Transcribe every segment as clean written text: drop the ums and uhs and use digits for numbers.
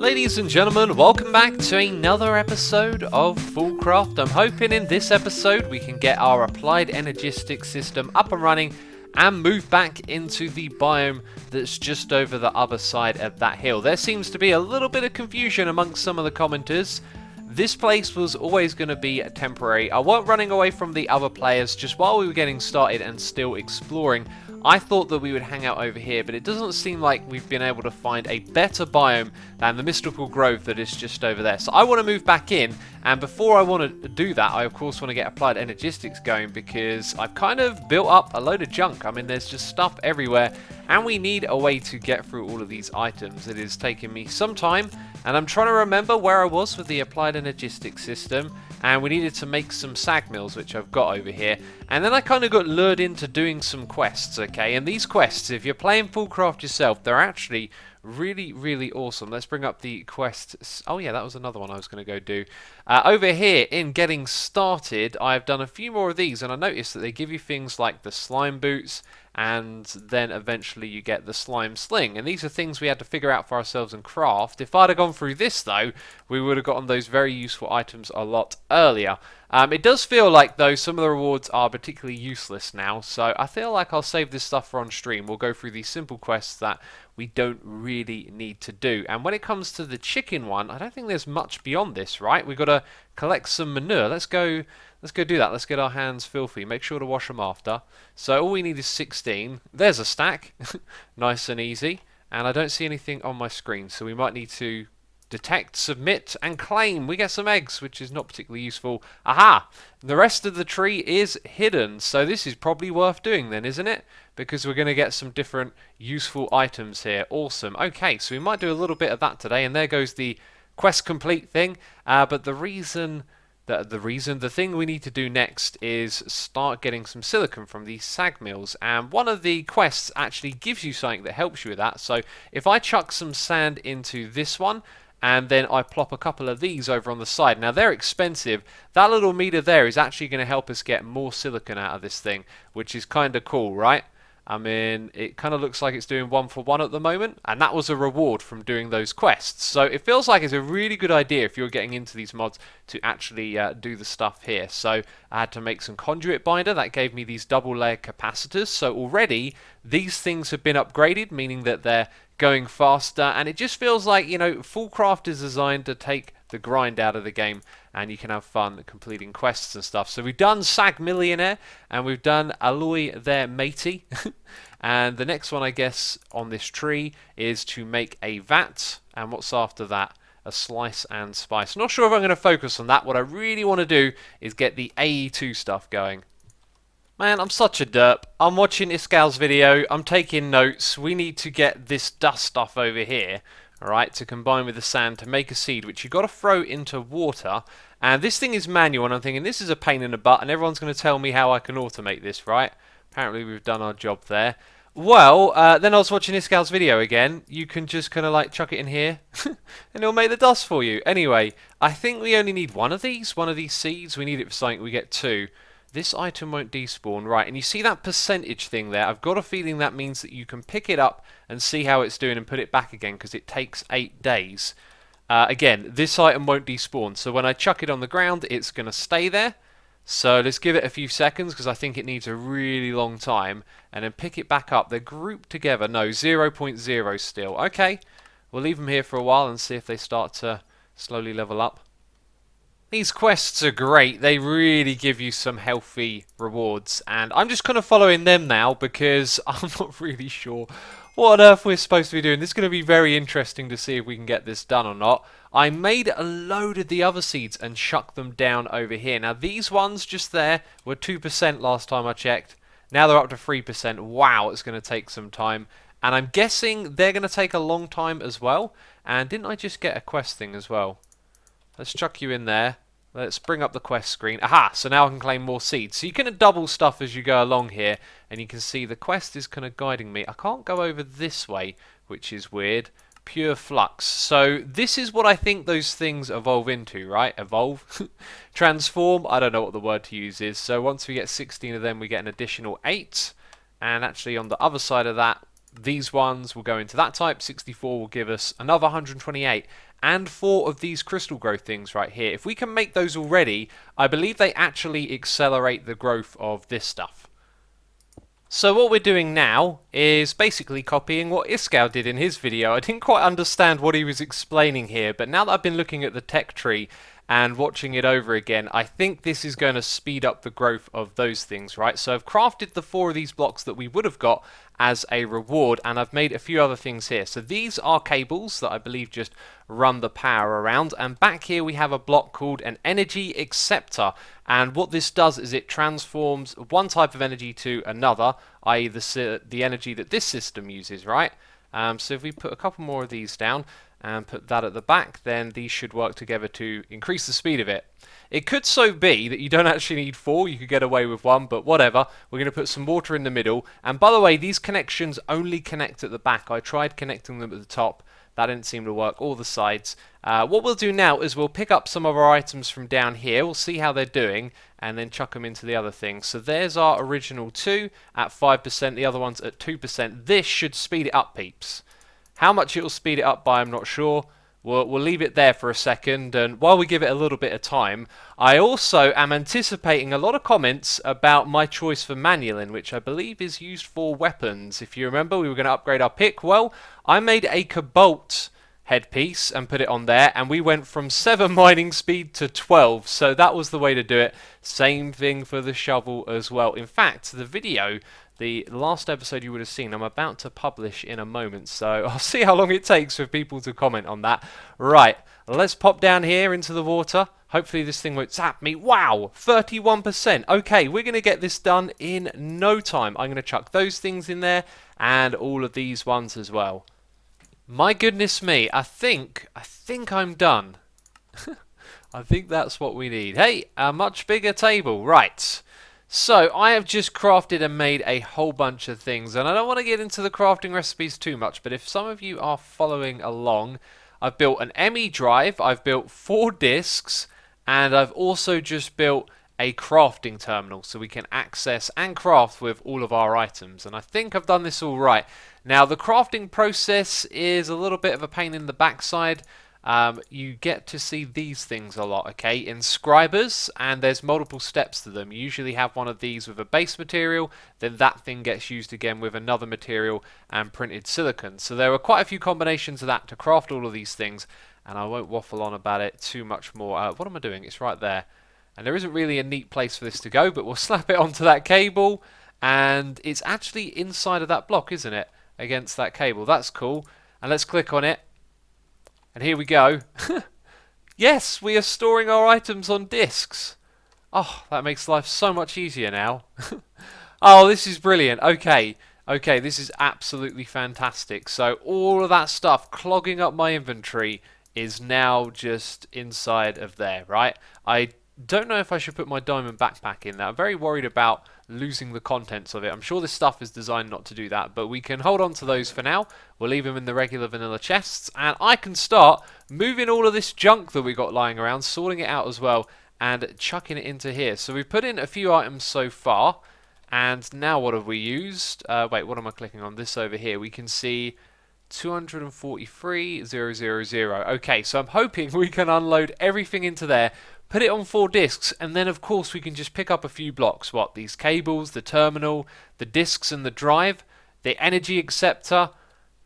Ladies and gentlemen, welcome back to another episode of FoolCraft. I'm hoping in this episode we can get our applied Energistics system up and running and move back into the biome that's just over the other side of that hill. There seems to be a little bit of confusion amongst some of the commenters. This place was always going to be temporary. I wasn't running away from the other players just while we were getting started and still exploring. I thought that we would hang out over here, but it doesn't seem like we've been able to find a better biome than the mystical grove that is just over there. So I want to move back in, and before I want to do that, I of course want to get applied Energistics going because I've kind of built up a load of junk. I mean, there's just stuff everywhere, and we need a way to get through all of these items. It is taking me some time, and I'm trying to remember where I was with the applied Energistics system, and we needed to make some sag mills, which I've got over here. And then I kind of got lured into doing some quests, okay? And these quests, if you're playing FoolCraft yourself, they're actually really awesome. Let's bring up the quests. Oh yeah, that was another one I was going to go do. Over here in getting started, I've done a few more of these, and I noticed that they give you things like the slime boots, and then eventually you get the slime sling, and these are things we had to figure out for ourselves and craft. If I'd have gone through this though, we would have gotten those very useful items a lot earlier. It does feel like though some of the rewards are particularly useless now, so I feel like I'll save this stuff for on stream. We'll go through these simple quests that we don't really need to do. And when it comes to the chicken one, I don't think there's much beyond this, right? We've got to collect some manure. Let's go do that. Let's get our hands filthy. Make sure to wash them after. So all we need is 16. There's a stack. Nice and easy. And I don't see anything on my screen, so we might need to detect, submit, and claim. We get some eggs, which is not particularly useful. Aha! The rest of the tree is hidden, so this is probably worth doing then, isn't it? Because we're going to get some different useful items here. Awesome. Okay, so we might do a little bit of that today, and there goes the quest complete thing. But the thing we need to do next is start getting some silicon from these sag mills, and one of the quests actually gives you something that helps you with that. So if I chuck some sand into this one, and then I plop a couple of these over on the side. Now they're expensive. That little meter there is actually going to help us get more silicon out of this thing, which is kind of cool, right? I mean, it kind of looks like it's doing 1 for 1 at the moment, and that was a reward from doing those quests. So it feels like it's a really good idea if you're getting into these mods to actually do the stuff here. So I had to make some conduit binder. That gave me these double layer capacitors. So already these things have been upgraded, meaning that they're going faster, and it just feels like, you know, FoolCraft is designed to take the grind out of the game, and you can have fun completing quests and stuff. So we've done Sag Millionaire, and we've done Alloy Their Matey. And the next one, I guess, on this tree is to make a vat. And what's after that? A slice and spice. Not sure if I'm going to focus on that. What I really want to do is get the AE2 stuff going. Man, I'm such a derp. I'm watching Iskal's video, I'm taking notes. We need to get this dust stuff over here, alright, to combine with the sand to make a seed, which you've got to throw into water. And this thing is manual, and I'm thinking this is a pain in the butt, and everyone's going to tell me how I can automate this, right? Apparently we've done our job there. Well, then I was watching Iskal's video again. You can just kind of like chuck it in here, and it'll make the dust for you. Anyway, I think we only need one of these seeds. We need it for something, we get 2. This item won't despawn, right, and you see that percentage thing there? I've got a feeling that means that you can pick it up and see how it's doing and put it back again, because it takes 8 days. Again, this item won't despawn, so when I chuck it on the ground, it's going to stay there. So let's give it a few seconds, because I think it needs a really long time, and then pick it back up. They're grouped together. No, 0.0 still. Okay, we'll leave them here for a while and see if they start to slowly level up. These quests are great. They really give you some healthy rewards, and I'm just kind of following them now because I'm not really sure what on earth we're supposed to be doing. This is going to be very interesting to see if we can get this done or not. I made a load of the other seeds and chucked them down over here. Now these ones just there were 2% last time I checked. Now they're up to 3%. Wow, it's going to take some time. And I'm guessing they're going to take a long time as well. And didn't I just get a quest thing as well? Let's chuck you in there. Let's bring up the quest screen. Aha! So now I can claim more seeds. So you can double stuff as you go along here. And you can see the quest is kind of guiding me. I can't go over this way, which is weird. Pure flux. So this is what I think those things evolve into, right? Evolve? Transform? I don't know what the word to use is. So once we get 16 of them, we get an additional 8. And actually on the other side of that, these ones will go into that type. 64 will give us another 128. And 4 of these crystal growth things right here. If we can make those already, I believe they actually accelerate the growth of this stuff. So what we're doing now is basically copying what Iskau did in his video. I didn't quite understand what he was explaining here, but now that I've been looking at the tech tree and watching it over again, I think this is going to speed up the growth of those things, right? So I've crafted the 4 of these blocks that we would have got as a reward, and I've made a few other things here. So these are cables that I believe just run the power around, and back here we have a block called an energy acceptor, and what this does is it transforms one type of energy to another, i.e. the energy that this system uses, right? So if we put a couple more of these down and put that at the back, then these should work together to increase the speed of it. It could so be that you don't actually need 4, you could get away with 1, but whatever. We're going to put some water in the middle, and by the way, these connections only connect at the back. I tried connecting them at the top, that didn't seem to work, or the sides. What we'll do now is we'll pick up some of our items from down here, we'll see how they're doing, and then chuck them into the other things. So there's our original 2 at 5%, the other one's at 2%. This should speed it up, peeps. How much it will speed it up by, I'm not sure. We'll leave it there for a second, and while we give it a little bit of time, I also am anticipating a lot of comments about my choice for Manulin, which I believe is used for weapons. If you remember, we were going to upgrade our pick. Well, I made a Cobalt headpiece and put it on there, and we went from 7 mining speed to 12, so that was the way to do it. Same thing for the shovel as well. In fact, the video, the last episode you would have seen, I'm about to publish in a moment, so I'll see how long it takes for people to comment on that. Right, let's pop down here into the water. Hopefully this thing won't zap me. Wow, 31%. Okay, we're going to get this done in no time. I'm going to chuck those things in there and all of these ones as well. My goodness me, I think I'm done. I think that's what we need. Hey, a much bigger table. Right. So, I have just crafted and made a whole bunch of things, and I don't want to get into the crafting recipes too much, but if some of you are following along, I've built an ME drive, I've built 4 discs, and I've also just built a crafting terminal so we can access and craft with all of our items, and I think I've done this all right. Now, the crafting process is a little bit of a pain in the backside. You get to see these things a lot, okay, inscribers, and there's multiple steps to them. You usually have one of these with a base material, then that thing gets used again with another material and printed silicon. So there are quite a few combinations of that to craft all of these things, and I won't waffle on about it too much more. What am I doing? It's right there. And there isn't really a neat place for this to go, but we'll slap it onto that cable, and it's actually inside of that block, isn't it? Against that cable. That's cool. And let's click on it. And here we go. Yes, we are storing our items on discs. Oh, that makes life so much easier now. Oh, this is brilliant. Okay, this is absolutely fantastic. So all of that stuff clogging up my inventory is now just inside of there, right? I don't know if I should put my diamond backpack in there. I'm very worried about losing the contents of it. I'm sure this stuff is designed not to do that, but we can hold on to those for now. We'll leave them in the regular vanilla chests, and I can start moving all of this junk that we got lying around, sorting it out as well, and chucking it into here. So we've put in a few items so far, and now what have we used? Wait, what am I clicking on? This over here. We can see 243,000. Okay, so I'm hoping we can unload everything into there, put it on 4 discs, and then of course we can just pick up a few blocks. What? These cables, the terminal, the discs and the drive, the energy acceptor,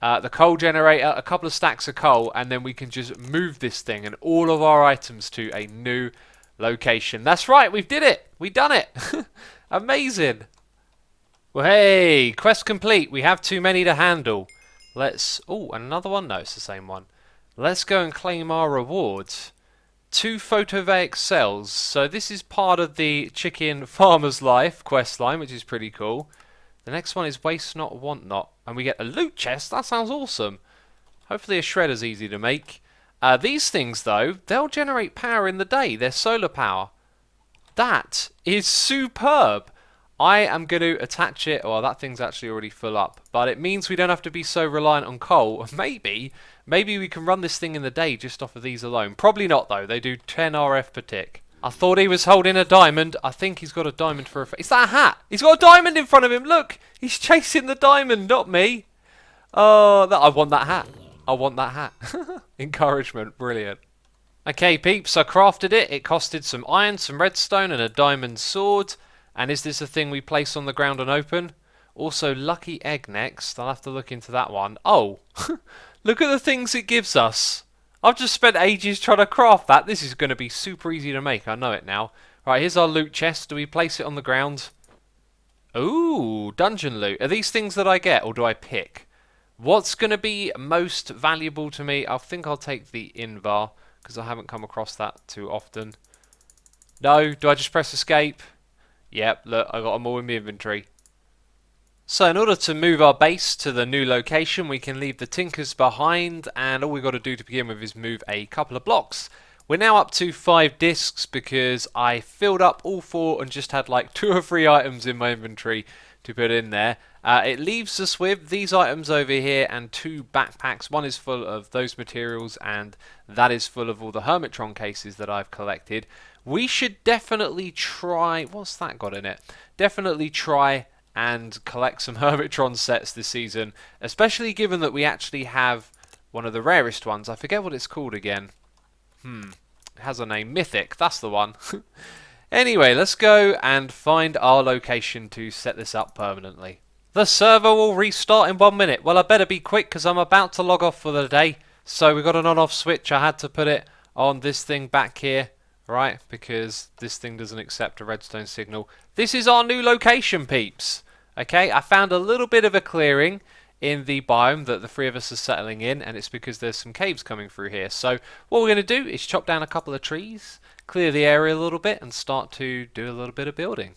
the coal generator, a couple of stacks of coal, and then we can just move this thing and all of our items to a new location. That's right, we've did it! We've done it! Amazing! Well, hey, quest complete. We have too many to handle. Let's... oh, another one? No, it's the same one. Let's go and claim our rewards. 2 photovoltaic cells. So this is part of the chicken farmer's life quest line, which is pretty cool. The next one is waste not, want not. And we get a loot chest. That sounds awesome. Hopefully a shredder's easy to make. These things, though, they'll generate power in the day. They're solar power. That is superb. I am going to attach it. Well, that thing's actually already full up. But it means we don't have to be so reliant on coal. Maybe we can run this thing in the day just off of these alone. Probably not, though. They do 10 RF per tick. I thought he was holding a diamond. I think he's got a diamond for a... is that a hat? He's got a diamond in front of him. Look, he's chasing the diamond, not me. Oh, I want that hat. I want that hat. Encouragement, brilliant. Okay, peeps, I crafted it. It costed some iron, some redstone, and a diamond sword. And is this a thing we place on the ground and open? Also, lucky egg next. I'll have to look into that one. Oh, look at the things it gives us. I've just spent ages trying to craft that. This is going to be super easy to make. I know it now. Right, here's our loot chest. Do we place it on the ground? Ooh, dungeon loot. Are these things that I get, or do I pick? What's going to be most valuable to me? I think I'll take the invar, because I haven't come across that too often. No, do I just press escape? Yep, look, I got them all in my inventory. So in order to move our base to the new location, we can leave the tinkers behind, and all we've got to do to begin with is move a couple of blocks. We're now up to 5 discs because I filled up all 4 and just had like 2 or 3 items in my inventory to put in there. It leaves us with these items over here and 2 backpacks. One is full of those materials and that is full of all the Hermitron cases that I've collected. We should definitely try... What's that got in it? Definitely try and collect some Hermitron sets this season, especially given that we actually have one of the rarest ones. I forget what it's called again. It has a name. Mythic, that's the one. Anyway, let's go and find our location to set this up permanently. The server will restart in 1 minute. Well, I better be quick because I'm about to log off for the day. So we've got an on-off switch. I had to put it on this thing back here, right? Because this thing doesn't accept a redstone signal. This is our new location, peeps. Okay, I found a little bit of a clearing in the biome that the 3 of us are settling in, and it's because there's some caves coming through here. So what we're going to do is chop down a couple of trees, clear the area a little bit, and start to do a little bit of building.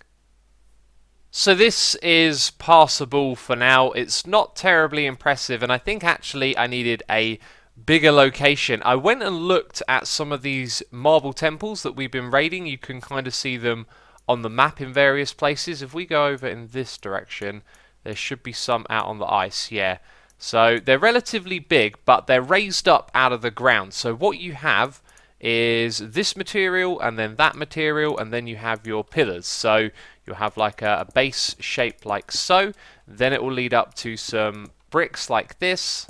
So this is passable for now. It's not terribly impressive, and I think actually I needed a bigger location. I went and looked at some of these marble temples that we've been raiding. You can kind of see them on the map in various places. If we go over in this direction, there should be some out on the ice, yeah. So they're relatively big, but they're raised up out of the ground. So what you have is this material, and then that material, and then you have your pillars. So you'll have like a base shape like so. Then it will lead up to some bricks like this.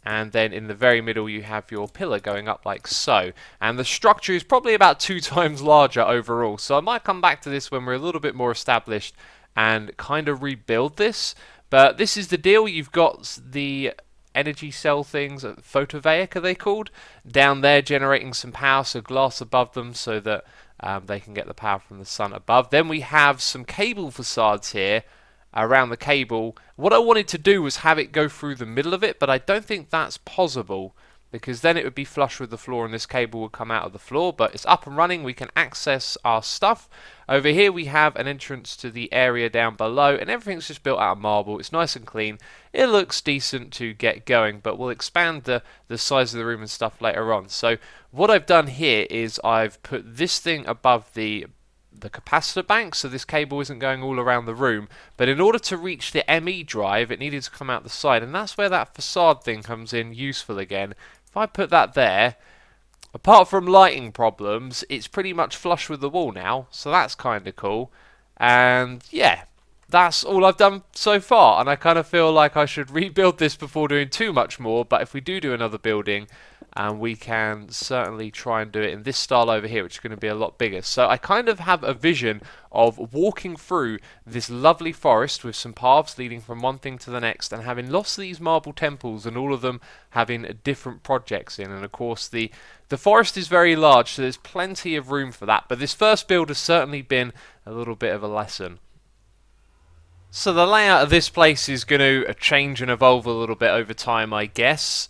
And then in the very middle you have your pillar going up like so. And the structure is probably about 2 times larger overall. So I might come back to this when we're a little bit more established and kind of rebuild this. But this is the deal. You've got the energy cell things, photovoltaic are they called, down there generating some power, so glass above them so that they can get the power from the sun above. Then we have some cable facades here around the cable. What I wanted to do was have it go through the middle of it, but I don't think that's possible because then it would be flush with the floor and this cable would come out of the floor. But it's up and running. We can access our stuff. Over here we have an entrance to the area down below, and everything's just built out of marble. It's nice and clean. It looks decent to get going, but we'll expand the size of the room and stuff later on. So what I've done here is I've put this thing above the capacitor bank, so this cable isn't going all around the room, but in order to reach the ME drive it needed to come out the side, and that's where that facade thing comes in useful again. If I put that there, apart from lighting problems, it's pretty much flush with the wall now, so that's kind of cool. And yeah, that's all I've done so far, and I kind of feel like I should rebuild this before doing too much more, but if we do another building, and we can certainly try and do it in this style over here, which is going to be a lot bigger. So I kind of have a vision of walking through this lovely forest with some paths leading from one thing to the next, and having lots of these marble temples and all of them having different projects in. And of course the forest is very large, so there's plenty of room for that, but this first build has certainly been a little bit of a lesson. So the layout of this place is going to change and evolve a little bit over time, I guess.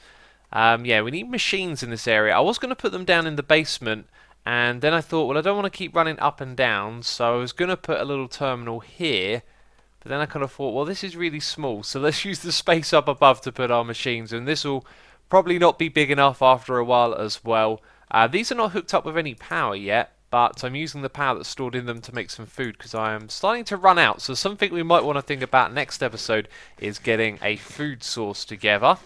Yeah, we need machines in this area. I was going to put them down in the basement, and then I thought, well, I don't want to keep running up and down, so I was going to put a little terminal here, but then I kind of thought, well, this is really small, so let's use the space up above to put our machines, and this will probably not be big enough after a while as well. These are not hooked up with any power yet, but I'm using the power that's stored in them to make some food because I am starting to run out, so something we might want to think about next episode is getting a food source together.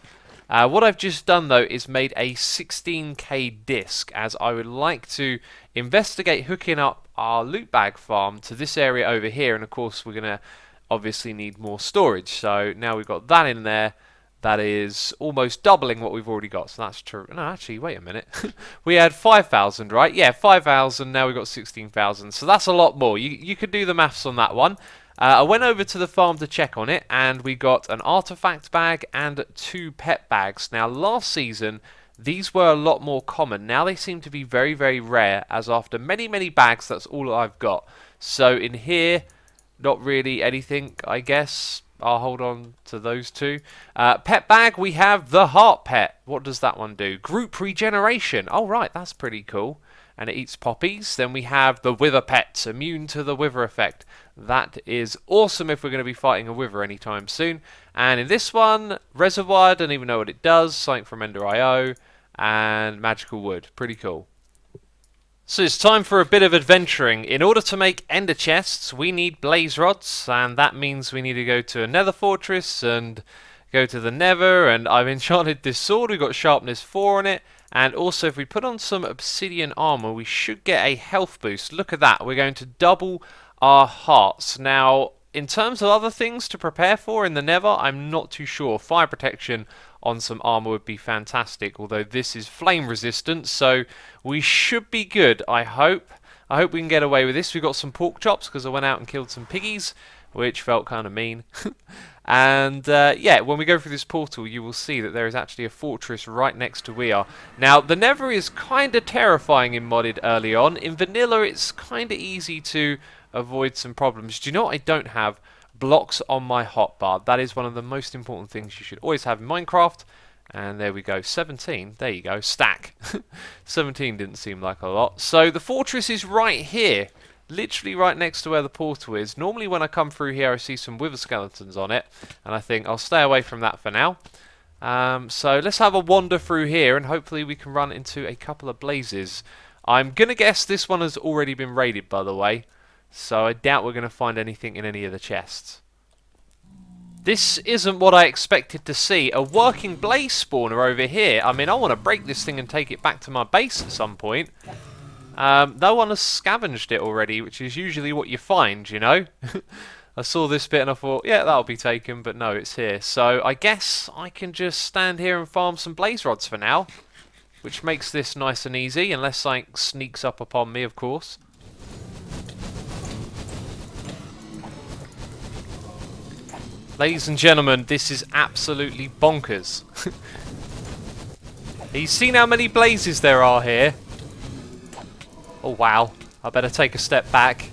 What I've just done though is made a 16k disc, as I would like to investigate hooking up our loot bag farm to this area over here, and of course we're going to obviously need more storage. So now we've got that in there, That is almost doubling what we've already got, so that's true. No, actually, wait a minute. We had 5,000, right? Yeah, 5,000, now we've got 16,000, so that's a lot more. You could do the maths on that one. I went over to the farm to check on it, and we got an artifact bag and 2 pet bags. Now, last season, these were a lot more common. Now they seem to be very, very rare, as after many, many bags, that's all I've got. So in here, not really anything, I guess. I'll hold on to those 2. Pet bag, we have the heart pet. What does that one do? Group regeneration. Oh, right, that's pretty cool. And it eats poppies. Then we have the wither pet, immune to the wither effect. That is awesome if we're going to be fighting a wither anytime soon. And in this one, reservoir, don't even know what it does. Something from Ender.io. And magical wood. Pretty cool. So it's time for a bit of adventuring. In order to make ender chests, we need blaze rods, and that means we need to go to a nether fortress and go to the nether, and I've enchanted this sword. We've got sharpness 4 on it, and also if we put on some obsidian armor, we should get a health boost. Look at that. We're going to double our hearts. Now, in terms of other things to prepare for in the nether, I'm not too sure. Fire protection on some armor would be fantastic, although this is flame resistant, so we should be good, I hope. I hope we can get away with this. We've got some pork chops because I went out and killed some piggies, which felt kind of mean. And yeah, when we go through this portal, you will see that there is actually a fortress right next to we are. Now, the nether is kind of terrifying in modded early on. In vanilla, it's kind of easy to avoid some problems. Do you know what I don't have? Blocks on my hotbar. That is one of the most important things you should always have in Minecraft. And there we go, 17. There you go, stack. 17 didn't seem like a lot. So the fortress is right here, literally right next to where the portal is. Normally when I come through here I see some wither skeletons on it, and I think I'll stay away from that for now. So let's have a wander through here, and hopefully we can run into a couple of blazes. I'm going to guess this one has already been raided, by the way. So I doubt we're going to find anything in any of the chests. This isn't what I expected to see. A working blaze spawner over here. I mean, I want to break this thing and take it back to my base at some point. No one has scavenged it already, which is usually what you find, you know. I saw this bit and I thought, yeah, that'll be taken, but no, it's here. So I guess I can just stand here and farm some blaze rods for now, which makes this nice and easy, unless something sneaks up upon me, of course. Ladies and gentlemen, this is absolutely bonkers. You've seen how many blazes there are here? Oh wow, I better take a step back.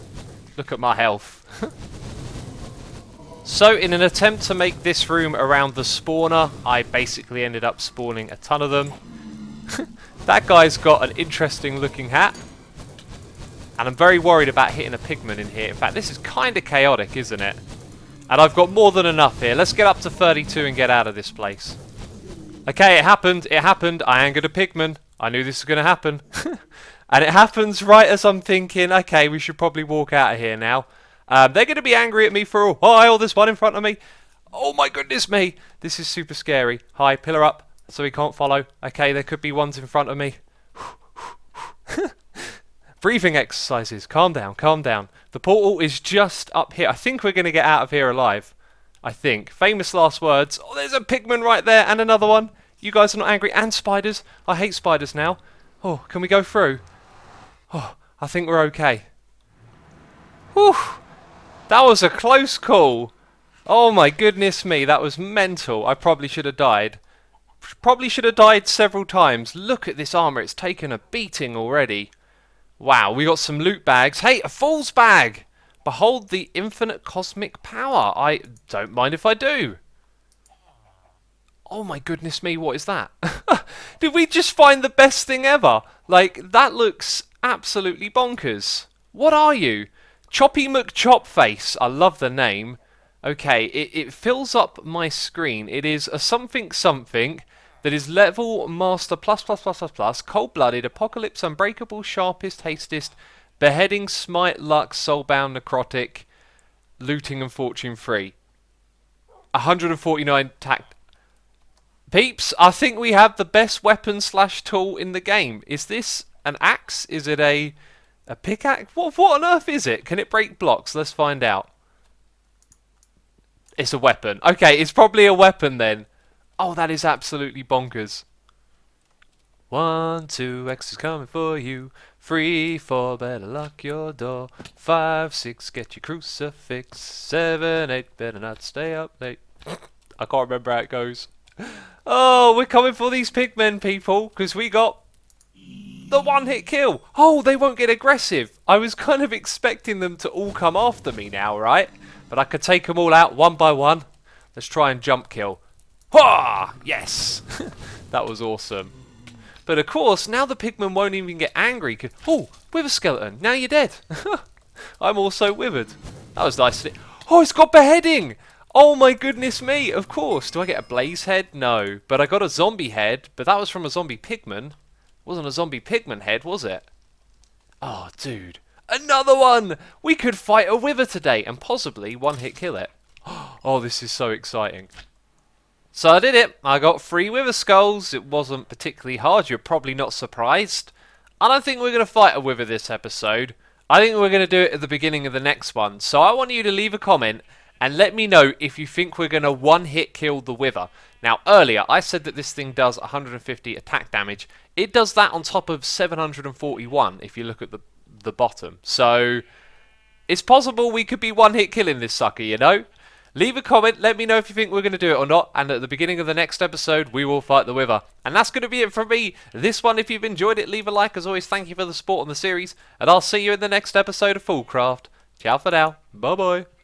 Look at my health. So in an attempt to make this room around the spawner, I basically ended up spawning a ton of them. That guy's got an interesting looking hat. And I'm very worried about hitting a pigman in here. In fact, this is kind of chaotic, isn't it? And I've got more than enough here. Let's get up to 32 and get out of this place. Okay, it happened. It happened. I angered a pigman. I knew this was going to happen. And it happens right as I'm thinking, okay, we should probably walk out of here now. They're going to be angry at me for a while. There's one in front of me. Oh my goodness me. This is super scary. Hi, pillar up so he can't follow. Okay, there could be ones in front of me. Breathing exercises. Calm down, calm down. The portal is just up here. I think we're going to get out of here alive. I think. Famous last words. Oh, there's a pigman right there and another one. You guys are not angry. And spiders. I hate spiders now. Oh, can we go through? Oh, I think we're okay. Whew. That was a close call. Oh my goodness me. That was mental. I probably should have died. Probably should have died several times. Look at this armor. It's taken a beating already. Wow, we got some loot bags. Hey, a fool's bag! Behold the infinite cosmic power. I don't mind if I do. Oh my goodness me, what is that? Did we just find the best thing ever? Like, that looks absolutely bonkers. What are you? Choppy McChop face. I love the name. Okay, it fills up my screen. It is a something something that is level master plus plus plus plus plus, cold-blooded, apocalypse, unbreakable, sharpest, hastest, beheading, smite, luck, soulbound, necrotic, looting and fortune free. 149 tact. Peeps, I think we have the best weapon slash tool in the game. Is this an axe? Is it a pickaxe? What on earth is it? Can it break blocks? Let's find out. It's a weapon. Okay, it's probably a weapon then. Oh, that is absolutely bonkers. 1, 2, X is coming for you. 3, 4, better lock your door. 5, 6, get your crucifix. 7, 8, better not stay up late. I can't remember how it goes. Oh, we're coming for these pigmen, people, because we got the one-hit kill. Oh, they won't get aggressive. I was kind of expecting them to all come after me now, right? But I could take them all out one by one. Let's try and jump kill. Wah! Yes! That was awesome. But of course, now the pigmen won't even get angry. Oh, wither skeleton, now you're dead. I'm also withered. That was nice. Oh, it's got beheading! Oh my goodness me, of course. Do I get a blaze head? No. But I got a zombie head, but that was from a zombie pigman. Wasn't a zombie pigman head, was it? Oh, dude. Another one! We could fight a wither today and possibly one-hit kill it. Oh, this is so exciting. So I did it. I got 3 wither skulls. It wasn't particularly hard. You're probably not surprised. I don't think we're going to fight a wither this episode. I think we're going to do it at the beginning of the next one. So I want you to leave a comment and let me know if you think we're going to one-hit kill the wither. Now, earlier I said that this thing does 150 attack damage. It does that on top of 741 if you look at the bottom. So it's possible we could be one-hit killing this sucker, you know? Leave a comment, let me know if you think we're going to do it or not, and at the beginning of the next episode, we will fight the wither. And that's going to be it from me. This one, if you've enjoyed it, leave a like. As always, thank you for the support on the series, and I'll see you in the next episode of FoolCraft. Ciao for now. Bye-bye.